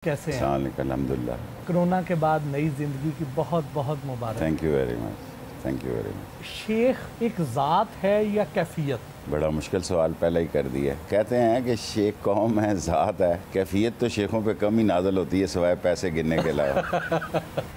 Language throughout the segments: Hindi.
कैसे हैं? अल्हम्दुलिल्लाह। कोरोना के बाद नई ज़िंदगी की बहुत बहुत मुबारक। Thank you very much, thank you very much. शेख एक ज़ात है या कैफियत? बड़ा मुश्किल सवाल पहले ही कर दिया। कहते हैं कि शेख कौम है, ज़ात है, कैफियत तो शेखों पे कम ही नाज़िल होती है सिवाय पैसे गिनने के अलावा।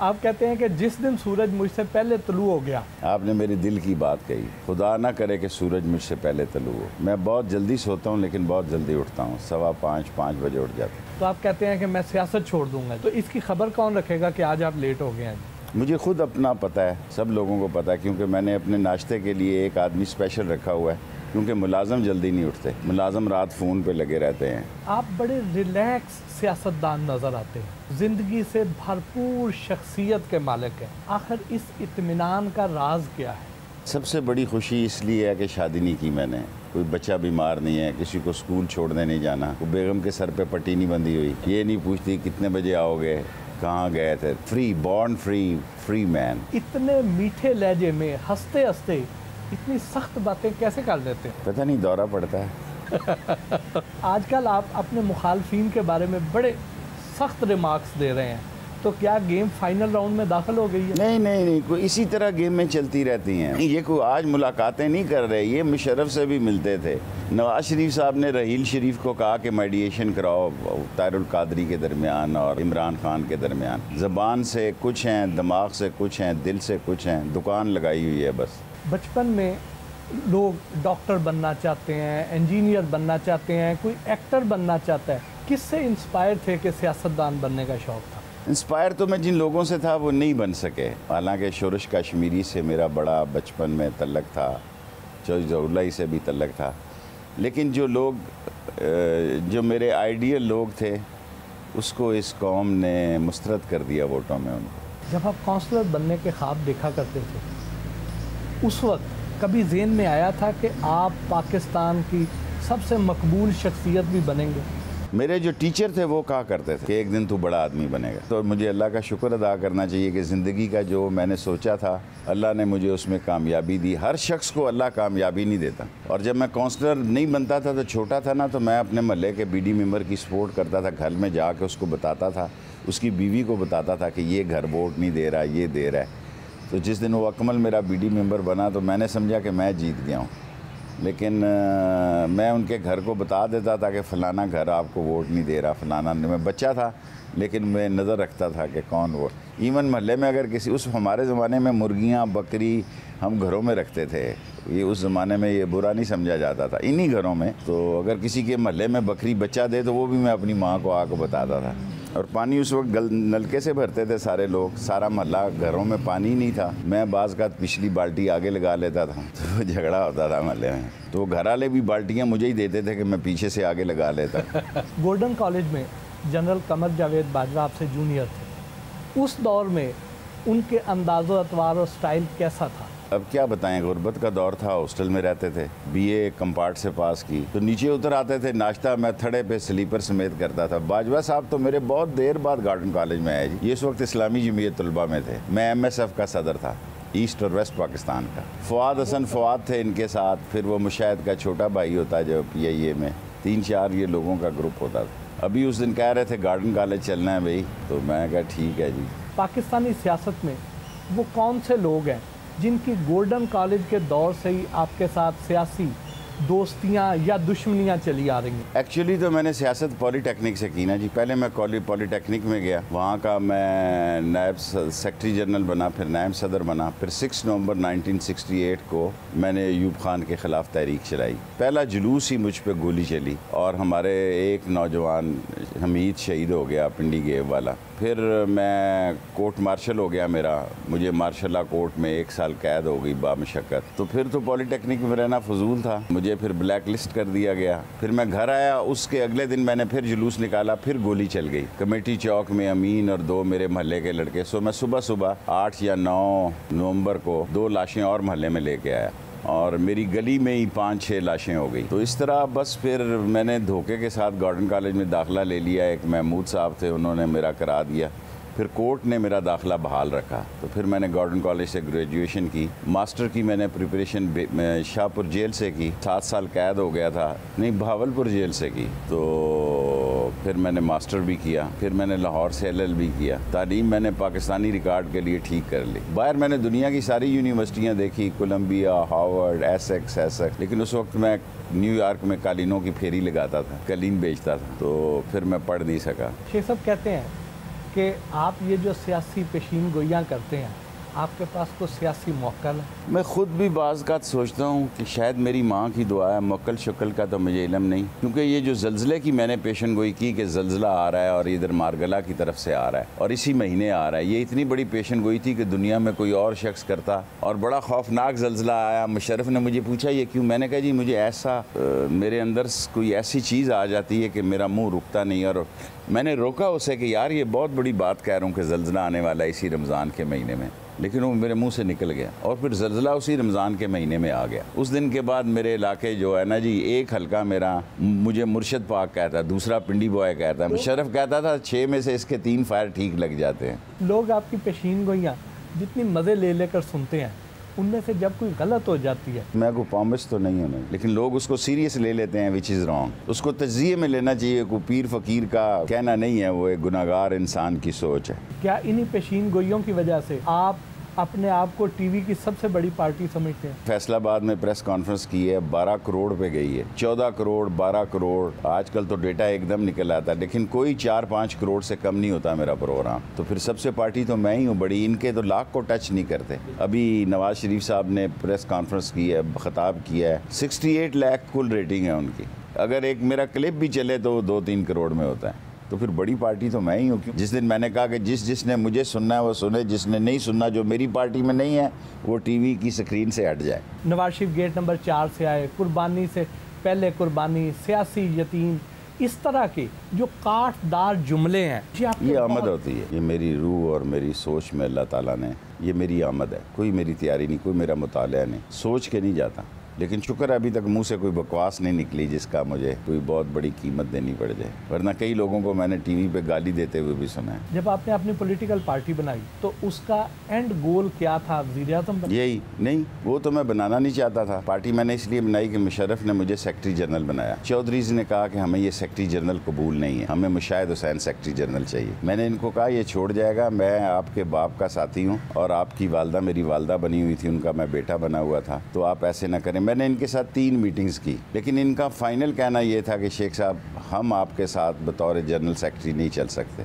आप कहते हैं कि जिस दिन सूरज मुझसे पहले तुलू हो गया। आपने मेरे दिल की बात कही। खुदा ना करे कि सूरज मुझसे पहले तलू हो। मैं बहुत जल्दी सोता हूँ लेकिन बहुत जल्दी उठता हूँ, 5:15 बजे उठ जाता हूँ। तो आप कहते हैं कि मैं सियासत छोड़ दूंगा, तो इसकी खबर कौन रखेगा कि आज आप लेट हो गए हैं? मुझे खुद अपना पता है, सब लोगों को पता है, क्योंकि मैंने अपने नाश्ते के लिए एक आदमी स्पेशल रखा हुआ है, क्योंकि मुलाजम जल्दी नहीं उठते, मुलाजम रात फ़ोन पे लगे रहते हैं। आप बड़े रिलैक्स सियासतदान नज़र आते हैं, ज़िंदगी से भरपूर शख्सियत के मालिक हैं। आखिर इस इत्मीनान का राज क्या है? सबसे बड़ी खुशी इसलिए है कि शादी नहीं की मैंने, कोई बच्चा बीमार नहीं है, किसी को स्कूल छोड़ने नहीं जाना, कोई बेगम के सर पे पट्टी नहीं बंधी हुई, ये नहीं पूछती कितने बजे आओगे, कहाँ गए थे। Free, born free, free man. इतने मीठे लहजे में हंसते हंसते इतनी सख्त बातें कैसे कर लेते हैं? पता नहीं, दौरा पड़ता है। आजकल आप अपने मुखालफिन के बारे में बड़े सख्त रिमार्क्स दे रहे हैं, तो क्या गेम फाइनल राउंड में दाखिल हो गई है? नहीं, कोई इसी तरह गेम में चलती रहती हैं। ये कोई आज मुलाकातें नहीं कर रहे, ये मुशर्रफ से भी मिलते थे। नवाज शरीफ साहब ने रहील शरीफ को कहा कि मेडिएशन कराओ तारुल कादरी के दरमियान और इमरान खान के दरमियान। ज़बान से कुछ हैं, दिमाग से कुछ हैं, दिल से कुछ हैं, दुकान लगाई हुई है बस। बचपन में लोग डॉक्टर बनना चाहते हैं, इंजीनियर बनना चाहते हैं, कोई एक्टर बनना चाहता है। किससे इंस्पायर थे कि सियासतदान बनने का शौक़ था? इंस्पायर तो मैं जिन लोगों से था वो नहीं बन सके। हालांकि शोरश कश्मीरी से मेरा बड़ा बचपन में तल्लक था, चौधरी से भी तल्लक था, लेकिन जो मेरे आइडियल लोग थे उसको इस कौम ने मुस्तरद कर दिया वोटों में उनको। जब आप काउंसलर बनने के ख्वाब देखा करते थे, उस वक्त कभी ज़हन में आया था कि आप पाकिस्तान की सबसे मकबूल शख्सियत भी बनेंगे? मेरे जो टीचर थे वो कहा करते थे कि एक दिन तू बड़ा आदमी बनेगा। तो मुझे अल्लाह का शुक्र अदा करना चाहिए कि ज़िंदगी का जो मैंने सोचा था अल्लाह ने मुझे उसमें कामयाबी दी। हर शख्स को अल्लाह कामयाबी नहीं देता। और जब मैं काउंसलर नहीं बनता था, तो छोटा था ना, तो मैं अपने महल्ले के बीडी मेंबर की सपोर्ट करता था। घर में जाके उसको बताता था, उसकी बीवी को बताता था कि ये घर वोट नहीं दे रहा, ये दे रहा है। तो जिस दिन वो अकमल मेरा बीडी मेंबर बना तो मैंने समझा कि मैं जीत गया हूँ। लेकिन मैं उनके घर को बता देता था कि फ़लाना घर आपको वोट नहीं दे रहा, फ़लाना। मैं बच्चा था लेकिन मैं नज़र रखता था कि कौन वोट। इवन महल्ले में अगर किसी, उस हमारे ज़माने में मुर्गियाँ बकरी हम घरों में रखते थे, ये उस ज़माने में ये बुरा नहीं समझा जाता था इन्हीं घरों में। तो अगर किसी के महल्ले में बकरी बच्चा दे तो वो भी मैं अपनी माँ को आकर बताता था। और पानी उस वक्त नलके से भरते थे सारे लोग, सारा मोहल्ला, घरों में पानी नहीं था। मैं बाज़ का पिछली बाल्टी आगे लगा लेता था तो झगड़ा होता था मोहल्ले में, तो घर वाले भी बाल्टियाँ मुझे ही देते थे कि मैं पीछे से आगे लगा लेता। गोल्डन कॉलेज में जनरल कमर जावेद बाजवा आपसे जूनियर थे, उस दौर में उनके अंदाज़ो अतवार और स्टाइल कैसा था? अब क्या बताएं, गुर्बत का दौर था, हॉस्टल में रहते थे, बीए कंपार्ट से पास की, तो नीचे उतर आते थे, नाश्ता मैं थड़े पे स्लीपर समेत करता था। बाजवा साहब तो मेरे बहुत देर बाद गार्डन कॉलेज में आए जी। ये इस वक्त इस्लामी जमीयत तलबा में थे, मैं MSF का सदर था, ईस्ट और वेस्ट पाकिस्तान का। फवाद हसन फवाद थे इनके साथ, फिर वो मुशाहिद का छोटा भाई होता जो PIA में, 3-4 ये लोगों का ग्रुप होता था। अभी उस दिन कह रहे थे गार्डन कॉलेज चलना है भाई, तो मैं कहा ठीक है जी। पाकिस्तानी सियासत में वो कौन से लोग हैं जिनकी गोल्डन कॉलेज के दौर से ही आपके साथ सियासी दोस्तियां या दुश्मनियां चली आ रही हैं? एक्चुअली तो मैंने सियासत पॉलीटेक्निक से की ना जी। पहले मैं पॉलीटेक्निक में गया, वहाँ का मैं नायब सेक्रेटरी जनरल बना, फिर नायब सदर बना। फिर 6 नवंबर 1968 को मैंने अयूब खान के ख़िलाफ़ तहरीक चलाई। पहला जुलूस ही मुझ पर गोली चली और हमारे एक नौजवान हमीद शहीद हो गया, पिंडी गेव वाला। फिर मैं कोर्ट मार्शल हो गया मेरा, मुझे मार्शल कोर्ट में 1 साल कैद हो गई बामशक्कत। तो फिर तो पॉलीटेक्निक में रहना फजूल था, मुझे फिर ब्लैक लिस्ट कर दिया गया। फिर मैं घर आया, उसके अगले दिन मैंने फिर जुलूस निकाला, फिर गोली चल गई कमेटी चौक में। अमीन और 2 मेरे महल्ले के लड़के। सो मैं सुबह 8 या 9 नवंबर को 2 लाशें और महल्ले में लेके आया और मेरी गली में ही 5-6 लाशें हो गई। तो इस तरह बस फिर मैंने धोखे के साथ गार्डन कॉलेज में दाखिला ले लिया। एक महमूद साहब थे, उन्होंने मेरा करा दिया। फिर कोर्ट ने मेरा दाखिला बहाल रखा, तो फिर मैंने गार्डन कॉलेज से ग्रेजुएशन की। मास्टर की मैंने प्रिपरेशन शाहपुर जेल से की, 7 साल कैद हो गया था, नहीं बहावलपुर जेल से की। तो फिर मैंने मास्टर भी किया, फिर मैंने लाहौर से LLB किया। तालीम मैंने पाकिस्तानी रिकॉर्ड के लिए ठीक कर ली। बाहर मैंने दुनिया की सारी यूनिवर्सिटियाँ देखी, कोलंबिया, हार्वर्ड, एसेक्स, लेकिन उस वक्त मैं न्यूयॉर्क में कालीनों की फेरी लगाता था, कालीन बेचता था, तो फिर मैं पढ़ नहीं सका। शेख साहब कहते हैं कि आप ये जो सियासी पेशीन गोइयाँ करते हैं, आपके पास कोई सियासी मौक़िल है? मैं ख़ुद भी बाज़ का सोचता हूँ कि शायद मेरी माँ की दुआ है, मौक़िल शक्ल का तो मुझे इल्म नहीं, क्योंकि ये जो ज़लज़ले की मैंने पेशन गोई की कि ज़लज़ला आ रहा है और इधर मारगला की तरफ से आ रहा है और इसी महीने आ रहा है, ये इतनी बड़ी पेशन गोई थी कि दुनिया में कोई और शख्स करता और बड़ा खौफनाक ज़लज़ला आया। मुशर्रफ ने मुझे पूछा ये क्यों? मैंने कहा जी मुझे ऐसा मेरे अंदर कोई ऐसी चीज़ आ जाती है कि मेरा मुँह रुकता नहीं। और मैंने रोका उसे कि यार ये बहुत बड़ी बात कह रहा हूँ कि ज़लज़ला आने वाला है इसी रमज़ान के महीने में, लेकिन वो मेरे मुंह से निकल गया और फिर ज़लज़ला उसी रमज़ान के महीने में आ गया। उस दिन के बाद मेरे इलाके जो है ना जी, एक हल्का मेरा मुझे मुर्शद पाक कहता, दूसरा पिंडी बॉय कहता, मुशर्रफ कहता था 6 में से इसके 3 फायर ठीक लग जाते हैं। लोग आपकी पेशीन गोइयाँ जितनी मज़े ले लेकर सुनते हैं, उनमें से जब कोई गलत हो जाती है, मैं कोई पॉमिस तो नहीं हूँ, लेकिन लोग उसको सीरियस ले लेते हैं, विच इज़ रॉन्ग। उसको तज़िये में लेना चाहिए, कोई पीर फ़कीर का कहना नहीं है, वो एक गुनाहगार इंसान की सोच है। क्या इन्हीं पेशीन गोइयों की वजह से आप अपने आप को टीवी की सबसे बड़ी पार्टी समझते हैं? फैसलाबाद में प्रेस कॉन्फ्रेंस की है, 12 करोड़ पे गई है, 14 करोड़, 12 करोड़, आजकल तो डेटा एकदम निकल आता है, लेकिन कोई 4-5 करोड़ से कम नहीं होता मेरा प्रोग्राम। तो फिर सबसे पार्टी तो मैं ही हूँ बड़ी, इनके तो लाख को टच नहीं करते। अभी नवाज शरीफ साहब ने प्रेस कॉन्फ्रेंस की है, खिताब किया है, 68 लाख कुल रेटिंग है उनकी। अगर एक मेरा क्लिप भी चले तो 2-3 करोड़ में होता है। तो फिर बड़ी पार्टी तो मैं ही हूँ। क्यों? जिस दिन मैंने कहा कि जिसने मुझे सुनना है वो सुने, जिसने नहीं सुनना, जो मेरी पार्टी में नहीं है, वो टीवी की स्क्रीन से हट जाए। नवाज शरीफ गेट नंबर 4 से आए, कुर्बानी से पहले कुर्बानी, सियासी यतीम, इस तरह के जो काटदार जुमले हैं, ये आमद होती है। ये मेरी रूह और मेरी सोच में अल्लाह ताला ने, ये मेरी आमद है, कोई मेरी तैयारी नहीं, कोई मेरा मुताला नहीं, सोच के नहीं जाता। लेकिन शुक्र है अभी तक मुंह से कोई बकवास नहीं निकली जिसका मुझे कोई बहुत बड़ी कीमत देनी पड़ जाए, वरना कई लोगों को मैंने टीवी पे गाली देते हुए भी सुना है। जब आपने अपनी पॉलिटिकल पार्टी बनाई तो उसका एंड गोल क्या था? वज़ीर-ए-आज़म? यही नहीं, वो तो मैं बनाना नहीं चाहता था। पार्टी मैंने इसलिए बनाई कि मुशर्रफ ने मुझे सेक्रेटरी जनरल बनाया। चौधरीज़ ने कहा कि हमें ये सेक्रेटरी जनरल कबूल नहीं है, हमें मुशाहिद हुसैन सेक्रेटरी जनरल चाहिए। मैंने इनको कहा ये छोड़ जाएगा, मैं आपके बाप का साथी हूँ और आपकी वालदा मेरी वालदा बनी हुई थी, उनका मैं बेटा बना हुआ था, तो आप ऐसे ना करें। मैंने इनके साथ 3 मीटिंग्स की, लेकिन इनका फाइनल कहना यह था कि शेख साहब हम आपके साथ बतौर जनरल सेक्रेटरी नहीं चल सकते।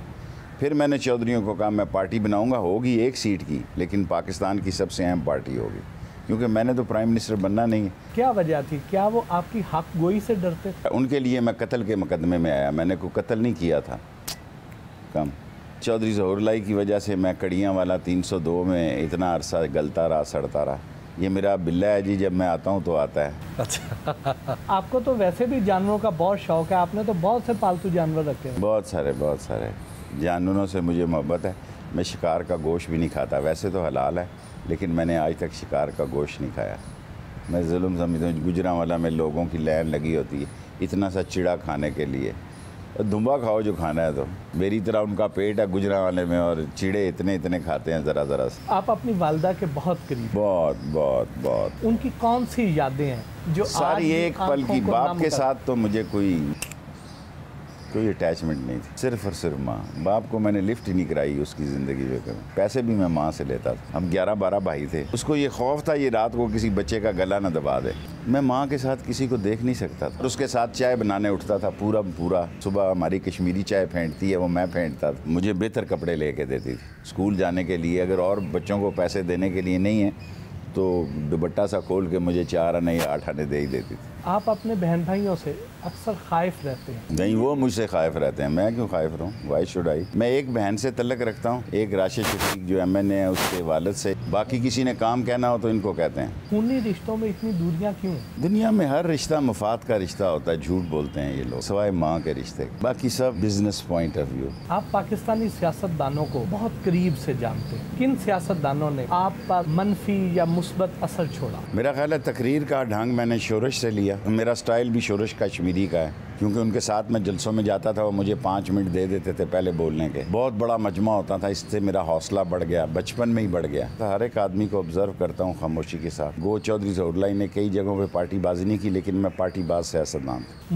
फिर मैंने चौधरियों को कहा मैं पार्टी बनाऊंगा, होगी 1 सीट की, लेकिन पाकिस्तान की सबसे अहम पार्टी होगी, क्योंकि मैंने तो प्राइम मिनिस्टर बनना नहीं है। क्या वजह थी? क्या वो आपकी हक गोई से डरते थे? उनके लिए मैं कत्ल के मुकदमे में आया, मैंने कोई कत्ल नहीं किया था। कम चौधरी ज़हूरुल्लाह की वजह से मैं कड़ियाँ वाला 302 में इतना अरसा गलता रहा, सड़ता रहा। ये मेरा बिल्ला है जी, जब मैं आता हूँ तो आता है। अच्छा आपको तो वैसे भी जानवरों का बहुत शौक है, आपने तो बहुत से पालतू जानवर रखे हैं। बहुत सारे जानवरों से मुझे मोहब्बत है। मैं शिकार का गोश्त भी नहीं खाता, वैसे तो हलाल है, लेकिन मैंने आज तक शिकार का गोश्त नहीं खाया। मैं जुल्म समझता हूँ, गुजरांवाला में लोगों की लाइन लगी होती है इतना सा चिड़ा खाने के लिए। दुम्बा खाओ जो खाना है, तो मेरी तरह उनका पेट है गुजरांवाले में और चिड़े इतने खाते हैं ज़रा से। आप अपनी वालदा के बहुत करीब? बहुत। उनकी कौन सी यादें हैं जो सारी एक पल की? बाप के साथ तो मुझे कोई अटैचमेंट नहीं थी, सिर्फ और सिर्फ माँ। बाप को मैंने लिफ्ट ही नहीं कराई उसकी ज़िंदगी में, पैसे भी मैं माँ से लेता था। हम 11-12 भाई थे, उसको ये खौफ था ये रात को किसी बच्चे का गला ना दबा दे। मैं माँ के साथ किसी को देख नहीं सकता था। उसके साथ चाय बनाने उठता था पूरा। सुबह हमारी कश्मीरी चाय फेंटती है, वो मैं फेंटता था। मुझे बेहतर कपड़े लेके देती थी स्कूल जाने के लिए। अगर और बच्चों को पैसे देने के लिए नहीं है तो दुपट्टा सा खोल के मुझे 4 आने या 8 आने दे ही देती थी। आप अपने बहन भाइयों से अक्सर खाइफ रहते हैं? नहीं, वो मुझसे खाइफ रहते हैं, मैं क्यों खाइफ रहूँ? Why should I? मैं एक बहन से तल्लक रखता हूँ, एक राशिद शफीक जो MNA है उसके वालिद से। बाकी किसी ने काम कहना हो तो इनको कहते हैं। खूनी रिश्तों में इतनी दूरियां क्यों? दुनिया में हर रिश्ता मुफाद का रिश्ता होता है, झूठ बोलते हैं ये लोग, सिवाय माँ के रिश्ते, बाकी सब बिजनेस पॉइंट ऑफ व्यू। आप पाकिस्तानी सियासतदानों को बहुत करीब से जानते हैं, किन सियासतदानों ने आप पर मनफी या मुस्बत असर छोड़ा? मेरा ख्याल है तकरीर का ढंग मैंने शोरश से लिया। मेरा स्टाइल भी शोरश कश्मीरी का है, क्योंकि उनके साथ मैं जलसों में जाता था, वो मुझे 5 मिनट दे देते थे पहले बोलने के। बहुत बड़ा मजमा होता था, इससे मेरा हौसला बढ़ गया, बचपन में ही बढ़ गया। तो हर एक आदमी को ऑब्जर्व करता हूँ खामोशी के साथ। गो चौधरी ज़हूरुल्लाह ने कई जगहों पे पार्टी बाजी नहीं की, लेकिन मैं पार्टी बाज सियासतदान था।